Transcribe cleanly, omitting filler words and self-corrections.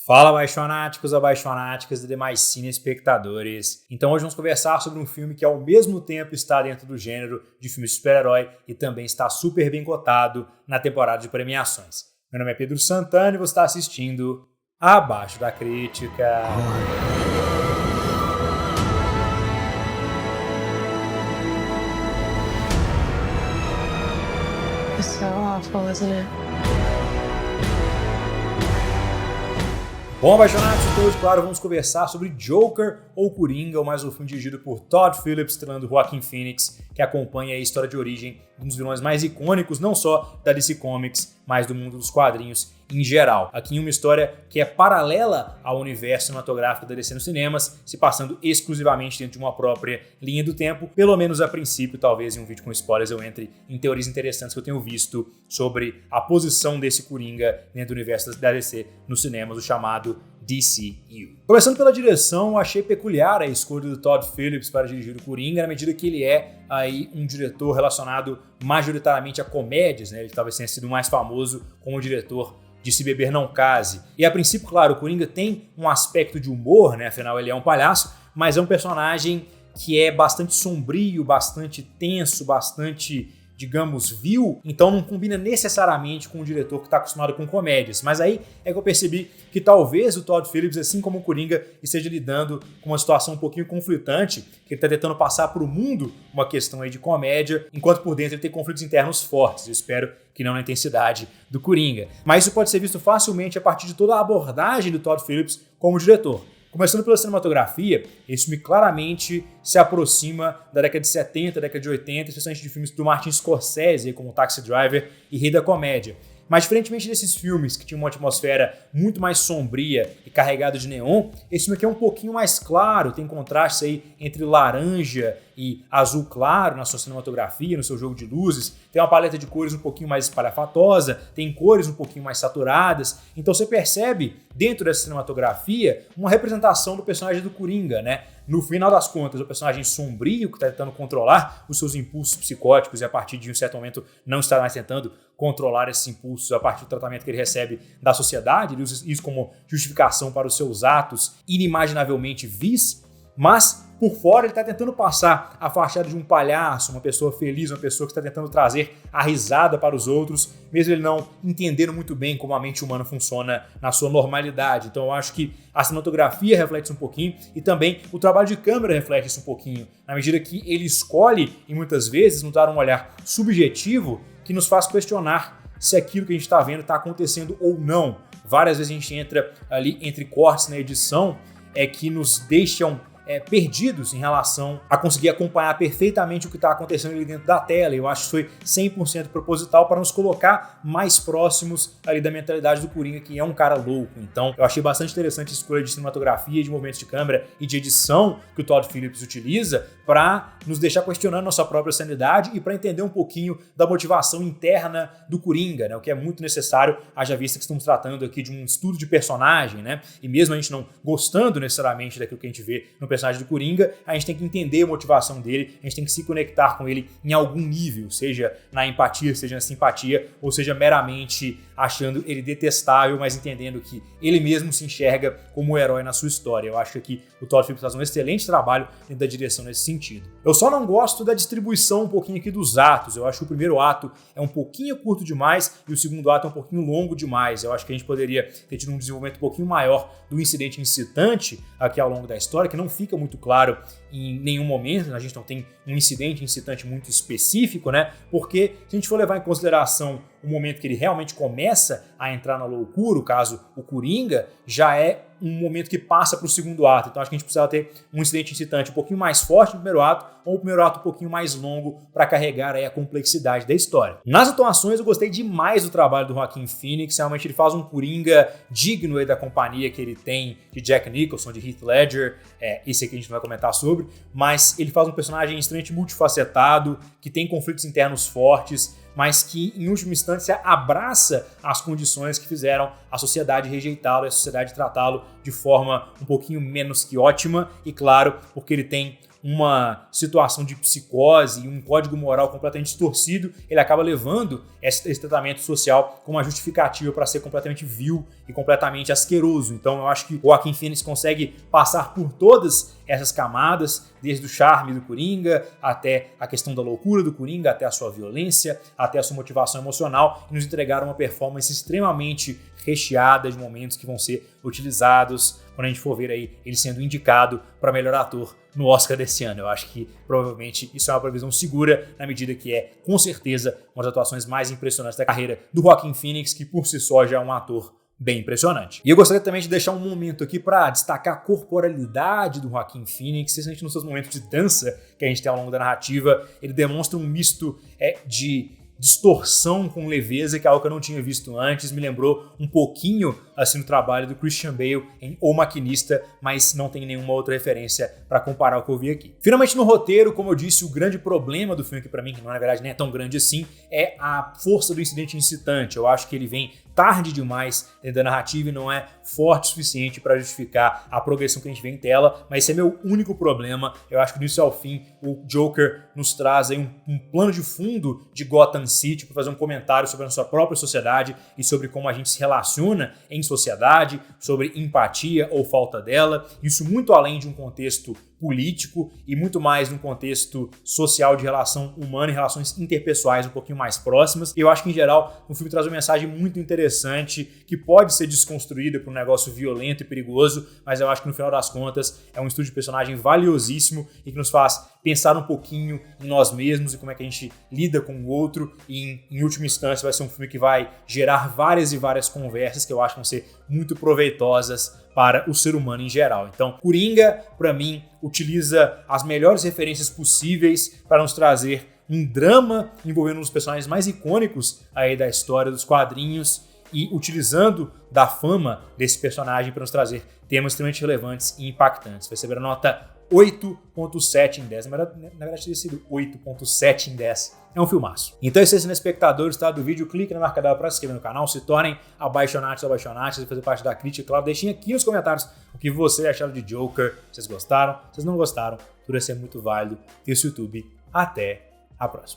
Fala, abaixonáticos, abaixonáticas e demais cineespectadores. Então hoje vamos conversar sobre um filme que ao mesmo tempo está dentro do gênero de filme de super-herói e também está super bem cotado na temporada de premiações. Meu nome é Pedro Santana e você está assistindo Abaixo da Crítica. It's so awful, isn't it? Bom, apaixonados, hoje, claro, vamos conversar sobre Joker ou Coringa, mais um filme dirigido por Todd Phillips, estrelando Joaquin Phoenix, que acompanha a história de origem de um dos vilões mais icônicos, não só da DC Comics, mas do mundo dos quadrinhos em geral. Aqui em uma história que é paralela ao universo cinematográfico da DC nos cinemas, se passando exclusivamente dentro de uma própria linha do tempo, pelo menos a princípio, talvez em um vídeo com spoilers eu entre em teorias interessantes que eu tenho visto sobre a posição desse Coringa dentro do universo da DC nos cinemas, o chamado DCU. Começando pela direção, eu achei peculiar a escolha do Todd Phillips para dirigir o Coringa, na medida que ele é aí um diretor relacionado majoritariamente a comédias, né? Ele talvez tenha sido mais famoso como diretor de Se Beber Não Case. E a princípio, claro, o Coringa tem um aspecto de humor, né? Afinal ele é um palhaço, mas é um personagem que é bastante sombrio, bastante tenso, bastante, digamos, vil, então não combina necessariamente com um diretor que está acostumado com comédias. Mas aí é que eu percebi que talvez o Todd Phillips, assim como o Coringa, esteja lidando com uma situação um pouquinho conflitante, que ele está tentando passar para o mundo uma questão aí de comédia, enquanto por dentro ele tem conflitos internos fortes. Eu espero que não na intensidade do Coringa. Mas isso pode ser visto facilmente a partir de toda a abordagem do Todd Phillips como diretor. Começando pela cinematografia, esse filme claramente se aproxima da década de 70, década de 80, especialmente de filmes do Martin Scorsese, como Taxi Driver e Rei da Comédia. Mas diferentemente desses filmes que tinham uma atmosfera muito mais sombria e carregada de neon, esse filme aqui é um pouquinho mais claro, tem contraste aí entre laranja e azul claro na sua cinematografia, no seu jogo de luzes, tem uma paleta de cores um pouquinho mais espalhafatosa, tem cores um pouquinho mais saturadas, então você percebe dentro dessa cinematografia uma representação do personagem do Coringa, né? No final das contas, o personagem sombrio que está tentando controlar os seus impulsos psicóticos e a partir de um certo momento não está mais tentando controlar esses impulsos a partir do tratamento que ele recebe da sociedade, ele usa isso como justificação para os seus atos inimaginavelmente vis, mas por fora ele está tentando passar a fachada de um palhaço, uma pessoa feliz, uma pessoa que está tentando trazer a risada para os outros, mesmo ele não entendendo muito bem como a mente humana funciona na sua normalidade. Então eu acho que a cinematografia reflete isso um pouquinho e também o trabalho de câmera reflete isso um pouquinho, na medida que ele escolhe, e muitas vezes, nos dar um olhar subjetivo que nos faz questionar se aquilo que a gente está vendo está acontecendo ou não. Várias vezes a gente entra ali entre cortes na edição que nos deixam perdidos em relação a conseguir acompanhar perfeitamente o que está acontecendo ali dentro da tela. Eu acho que foi 100% proposital para nos colocar mais próximos ali da mentalidade do Coringa, que é um cara louco. Então eu achei bastante interessante a escolha de cinematografia, de movimentos de câmera e de edição que o Todd Phillips utiliza para nos deixar questionando nossa própria sanidade e para entender um pouquinho da motivação interna do Coringa, né? O que é muito necessário, haja vista que estamos tratando aqui de um estudo de personagem, né? E mesmo a gente não gostando necessariamente daquilo que a gente vê no personagem do Coringa, a gente tem que entender a motivação dele, a gente tem que se conectar com ele em algum nível, seja na empatia, seja na simpatia, ou seja meramente achando ele detestável, mas entendendo que ele mesmo se enxerga como o herói na sua história. Eu acho que aqui o Todd Phillips faz um excelente trabalho dentro da direção nesse sentido. Eu só não gosto da distribuição um pouquinho aqui dos atos. Eu acho que o primeiro ato é um pouquinho curto demais e o segundo ato é um pouquinho longo demais. Eu acho que a gente poderia ter tido um desenvolvimento um pouquinho maior do incidente incitante aqui ao longo da história, que não fica muito claro em nenhum momento. A gente não tem um incidente incitante muito específico, né? Porque se a gente for levar em consideração o momento que ele realmente começa a entrar na loucura, o caso o Coringa, já é um momento que passa para o segundo ato. Então acho que a gente precisa ter um incidente incitante um pouquinho mais forte no primeiro ato ou um primeiro ato um pouquinho mais longo para carregar aí a complexidade da história. Nas atuações eu gostei demais do trabalho do Joaquin Phoenix. Realmente ele faz um Coringa digno aí da companhia que ele tem de Jack Nicholson, de Heath Ledger. Esse aqui a gente não vai comentar sobre, mas ele faz um personagem extremamente multifacetado, que tem conflitos internos fortes, mas que, em última instância, abraça as condições que fizeram a sociedade rejeitá-lo e a sociedade tratá-lo de forma um pouquinho menos que ótima, e claro, porque ele tem uma situação de psicose e um código moral completamente distorcido, ele acaba levando esse tratamento social como uma justificativa para ser completamente vil e completamente asqueroso. Então eu acho que o Joaquin Phoenix consegue passar por todas essas camadas, desde o charme do Coringa, até a questão da loucura do Coringa, até a sua violência, até a sua motivação emocional, e nos entregar uma performance extremamente recheada de momentos que vão ser utilizados quando a gente for ver aí ele sendo indicado para melhor ator no Oscar desse ano. Eu acho que provavelmente isso é uma previsão segura, na medida que é, com certeza, uma das atuações mais impressionantes da carreira do Joaquin Phoenix, que por si só já é um ator bem impressionante. E eu gostaria também de deixar um momento aqui para destacar a corporalidade do Joaquin Phoenix, especialmente nos seus momentos de dança que a gente tem ao longo da narrativa. Ele demonstra um misto de distorção com leveza, que é algo que eu não tinha visto antes. Me lembrou um pouquinho assim, no trabalho do Christian Bale em O Maquinista, mas não tem nenhuma outra referência para comparar o que eu vi aqui. Finalmente, no roteiro, como eu disse, o grande problema do filme, que para mim, que na verdade nem é tão grande assim, é a força do incidente incitante. Eu acho que ele vem tarde demais dentro da narrativa e não é forte o suficiente para justificar a progressão que a gente vê em tela, mas esse é meu único problema. Eu acho que do início ao fim o Joker nos traz aí um plano de fundo de Gotham City para fazer um comentário sobre a nossa própria sociedade e sobre como a gente se relaciona em sociedade, sobre empatia ou falta dela, isso muito além de um contexto político e muito mais num contexto social de relação humana e relações interpessoais um pouquinho mais próximas. Eu acho que, em geral, o filme traz uma mensagem muito interessante que pode ser desconstruída por um negócio violento e perigoso, mas eu acho que, no final das contas, é um estudo de personagem valiosíssimo e que nos faz pensar um pouquinho em nós mesmos e como é que a gente lida com o outro e, em última instância, vai ser um filme que vai gerar várias e várias conversas que eu acho que vão ser muito proveitosas para o ser humano em geral. Então, Coringa, para mim, utiliza as melhores referências possíveis para nos trazer um drama envolvendo um dos personagens mais icônicos aí da história dos quadrinhos e utilizando da fama desse personagem para nos trazer temas extremamente relevantes e impactantes. Vai receber a nota 8.7 em 10. Na verdade, teria sido 8.7 em 10. É um filmaço. Então, se vocês, espectadores, tá, do vídeo, clique na marca dela para se inscrever no canal, se tornem abaixonados ou abaixonadas e fazer parte da crítica. Claro, deixem aqui nos comentários o que vocês acharam de Joker. Vocês gostaram? Vocês não gostaram? Tudo vai ser muito válido. Esse YouTube. Até a próxima.